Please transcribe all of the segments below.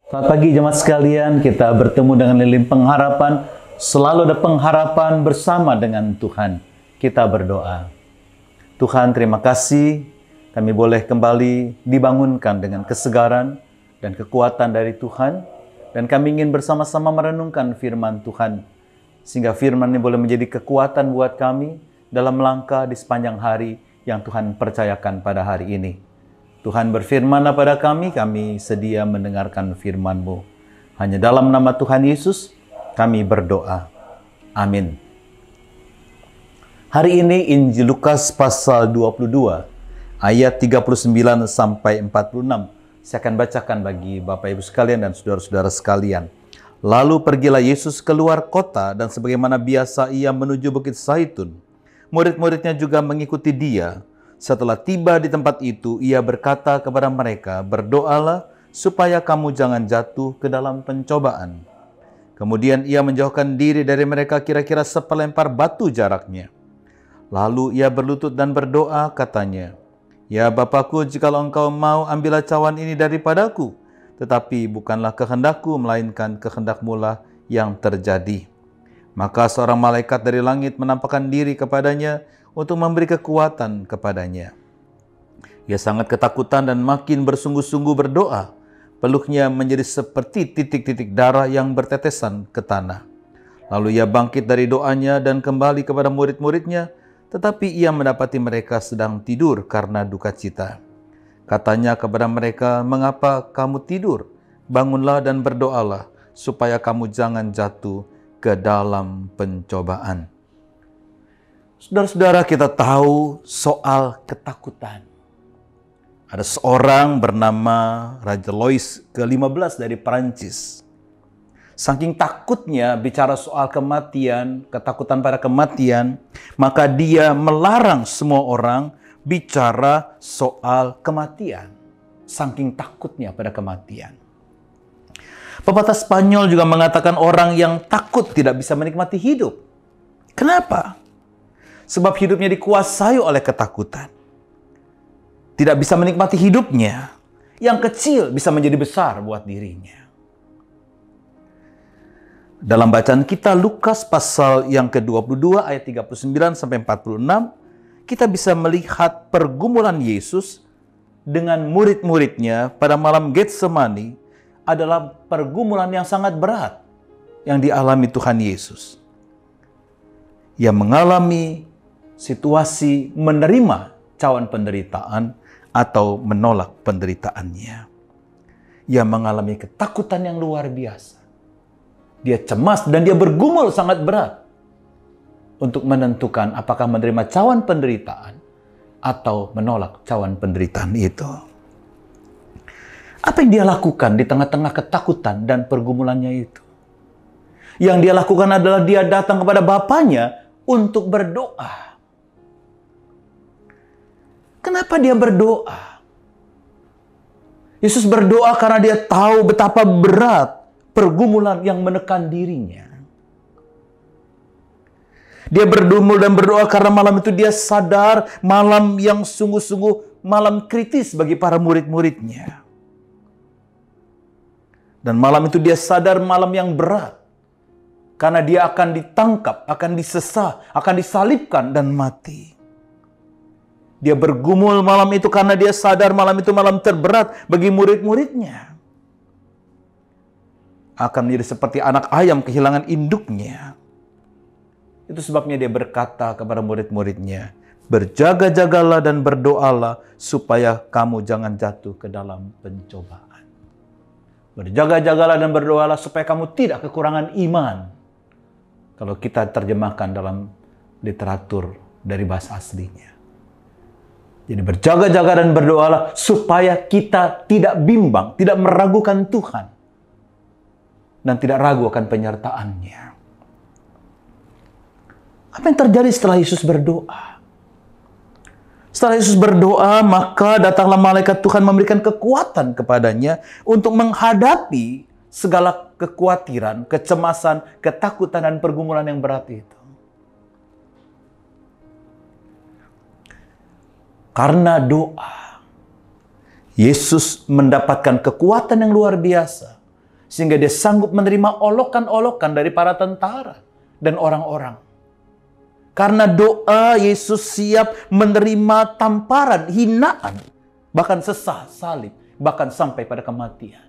Selamat pagi jemaat sekalian, kita bertemu dengan lilin pengharapan. Selalu ada pengharapan bersama dengan Tuhan. Kita berdoa. Tuhan, terima kasih kami boleh kembali dibangunkan dengan kesegaran dan kekuatan dari Tuhan. Dan kami ingin bersama-sama merenungkan firman Tuhan. Sehingga firman ini boleh menjadi kekuatan buat kami dalam langkah di sepanjang hari yang Tuhan percayakan pada hari ini. Tuhan berfirman pada kami sedia mendengarkan firman-Mu. Hanya dalam nama Tuhan Yesus, kami berdoa. Amin. Hari ini Injil Lukas pasal 22, ayat 39 sampai 46. Saya akan bacakan bagi Bapak Ibu sekalian dan saudara-saudara sekalian. Lalu pergilah Yesus keluar kota dan sebagaimana biasa ia menuju Bukit Zaitun. Murid-muridnya juga mengikuti dia. Setelah tiba di tempat itu, ia berkata kepada mereka, "Berdoalah supaya kamu jangan jatuh ke dalam pencobaan." Kemudian ia menjauhkan diri dari mereka kira-kira sepelempar batu jaraknya. Lalu ia berlutut dan berdoa, katanya, "Ya Bapakku, jikalau engkau mau, ambillah cawan ini daripadaku. Tetapi bukanlah kehendakku, melainkan kehendak-Mu lah yang terjadi." Maka seorang malaikat dari langit menampakkan diri kepadanya untuk memberi kekuatan kepadanya. Ia sangat ketakutan dan makin bersungguh-sungguh berdoa. Peluknya menjadi seperti titik-titik darah yang bertetesan ke tanah. Lalu ia bangkit dari doanya dan kembali kepada murid-muridnya, tetapi ia mendapati mereka sedang tidur karena duka cita. Katanya kepada mereka, "Mengapa kamu tidur? Bangunlah dan berdoalah, supaya kamu jangan jatuh ke dalam pencobaan." Saudara-saudara, kita tahu soal ketakutan. Ada seorang bernama Raja Louis ke-15 dari Perancis. Saking takutnya bicara soal kematian, ketakutan pada kematian, maka dia melarang semua orang bicara soal kematian. Saking takutnya pada kematian. Pepatah Spanyol juga mengatakan orang yang takut tidak bisa menikmati hidup. Kenapa? Sebab hidupnya dikuasai oleh ketakutan. Tidak bisa menikmati hidupnya. Yang kecil bisa menjadi besar buat dirinya. Dalam bacaan kita Lukas pasal yang ke-22 ayat 39 sampai 46, kita bisa melihat pergumulan Yesus dengan murid-muridnya pada malam Getsemani adalah pergumulan yang sangat berat yang dialami Tuhan Yesus. Ia mengalami situasi menerima cawan penderitaan atau menolak penderitaannya. Ia mengalami ketakutan yang luar biasa. Dia cemas dan dia bergumul sangat berat untuk menentukan apakah menerima cawan penderitaan atau menolak cawan penderitaan itu. Apa yang dia lakukan di tengah-tengah ketakutan dan pergumulannya itu? Yang dia lakukan adalah dia datang kepada Bapaknya untuk berdoa. Kenapa dia berdoa? Yesus berdoa karena dia tahu betapa berat pergumulan yang menekan dirinya. Dia berdumul dan berdoa karena malam itu dia sadar malam yang sungguh-sungguh malam kritis bagi para murid-muridnya. Dan malam itu dia sadar malam yang berat. Karena dia akan ditangkap, akan disesah, akan disalibkan dan mati. Dia bergumul malam itu karena dia sadar malam itu malam terberat bagi murid-muridnya. Akan menjadi seperti anak ayam kehilangan induknya. Itu sebabnya dia berkata kepada murid-muridnya, "Berjaga-jagalah dan berdoalah supaya kamu jangan jatuh ke dalam pencobaan." Berjaga-jagalah dan berdoalah supaya kamu tidak kekurangan iman. Kalau kita terjemahkan dalam literatur dari bahasa aslinya. Jadi berjaga-jaga dan berdoalah supaya kita tidak bimbang, tidak meragukan Tuhan. Dan tidak ragu akan penyertaan-Nya. Apa yang terjadi setelah Yesus berdoa? Setelah Yesus berdoa, maka datanglah malaikat Tuhan memberikan kekuatan kepadanya untuk menghadapi segala kekhawatiran, kecemasan, ketakutan, dan pergumulan yang berat itu. Karena doa, Yesus mendapatkan kekuatan yang luar biasa Sehingga dia sanggup menerima olokan-olokan dari para tentara dan orang-orang. Karena doa, Yesus siap menerima tamparan, hinaan, bahkan sesah, salib, bahkan sampai pada kematian.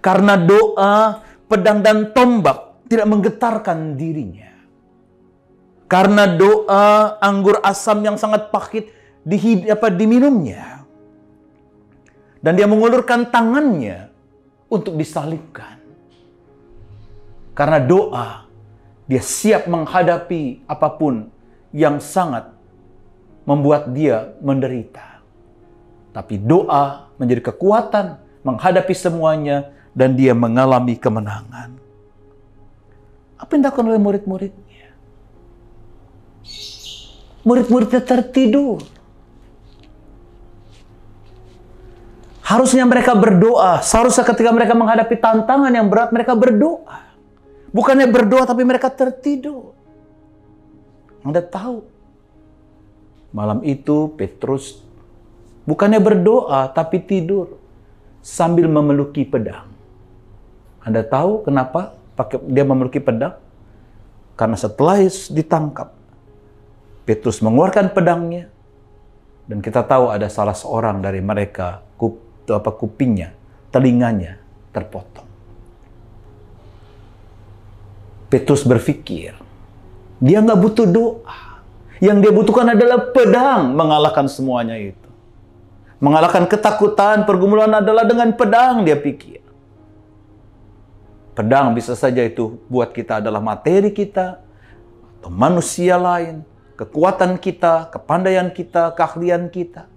Karena doa, pedang dan tombak tidak menggetarkan dirinya. Karena doa, anggur asam yang sangat pahit diminumnya. Dan dia mengulurkan tangannya untuk disalibkan. Karena doa, dia siap menghadapi apapun yang sangat membuat dia menderita. Tapi doa menjadi kekuatan menghadapi semuanya dan dia mengalami kemenangan. Apa yang dilakukan oleh murid-muridnya? Murid-muridnya tertidur. Harusnya mereka berdoa. Seharusnya ketika mereka menghadapi tantangan yang berat, mereka berdoa. Bukannya berdoa, tapi mereka tertidur. Anda tahu, malam itu Petrus bukannya berdoa, tapi tidur sambil memeluki pedang. Anda tahu kenapa dia memeluki pedang? Karena setelah ditangkap, Petrus mengeluarkan pedangnya. Dan kita tahu ada salah seorang dari mereka, kupingnya, telinganya terpotong. Petrus berpikir, dia nggak butuh doa. Yang dia butuhkan adalah pedang mengalahkan semuanya itu. Mengalahkan ketakutan, pergumulan adalah dengan pedang, dia pikir. Pedang bisa saja itu buat kita adalah materi kita, atau manusia lain, kekuatan kita, kepandaian kita, keahlian kita.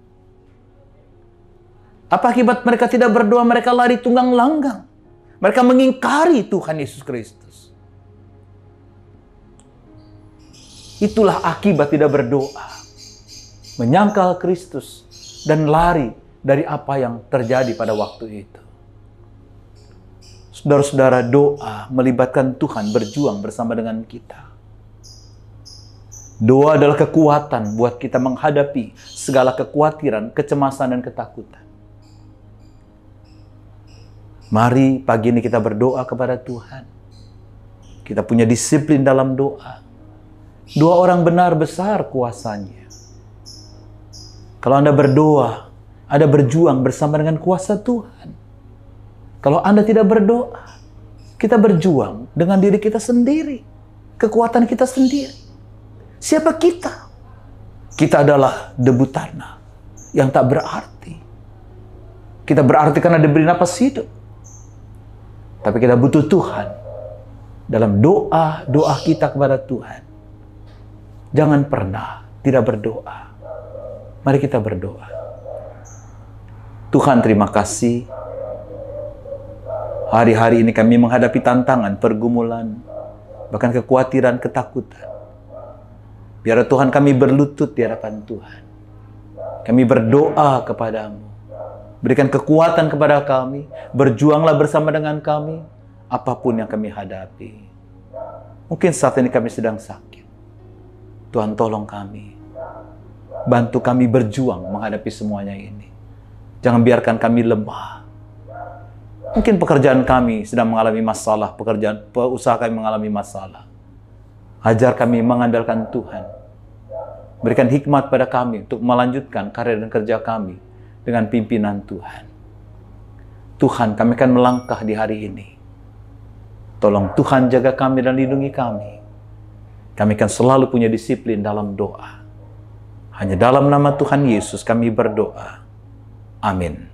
Apa akibat mereka tidak berdoa? Mereka lari tunggang langgang. Mereka mengingkari Tuhan Yesus Kristus. Itulah akibat tidak berdoa. Menyangkal Kristus dan lari dari apa yang terjadi pada waktu itu. Saudara-saudara, doa melibatkan Tuhan berjuang bersama dengan kita. Doa adalah kekuatan buat kita menghadapi segala kekhawatiran, kecemasan, dan ketakutan. Mari pagi ini kita berdoa kepada Tuhan. Kita punya disiplin dalam doa. Doa orang benar besar kuasanya. Kalau Anda berdoa, Anda berjuang bersama dengan kuasa Tuhan. Kalau Anda tidak berdoa, kita berjuang dengan diri kita sendiri. Kekuatan kita sendiri. Siapa kita? Kita adalah debu tanah yang tak berarti. Kita berarti karena diberi napas hidup. Tapi kita butuh Tuhan dalam doa kita kepada Tuhan. Jangan pernah tidak berdoa. Mari kita berdoa. Tuhan, terima kasih. Hari-hari ini kami menghadapi tantangan, pergumulan, bahkan kekhawatiran, ketakutan. Biar Tuhan kami berlutut di hadapan Tuhan. Kami berdoa kepadamu. Berikan kekuatan kepada kami. Berjuanglah bersama dengan kami. Apapun yang kami hadapi. Mungkin saat ini kami sedang sakit. Tuhan tolong kami. Bantu kami berjuang menghadapi semuanya ini. Jangan biarkan kami lemah. Mungkin pekerjaan kami sedang mengalami masalah. Usaha kami mengalami masalah. Ajar kami mengandalkan Tuhan. Berikan hikmat pada kami untuk melanjutkan karir dan kerja kami dengan pimpinan Tuhan. Tuhan, kami akan melangkah di hari ini. Tolong Tuhan jaga kami dan lindungi kami. Kami akan selalu punya disiplin dalam doa. Hanya dalam nama Tuhan Yesus kami berdoa. Amin.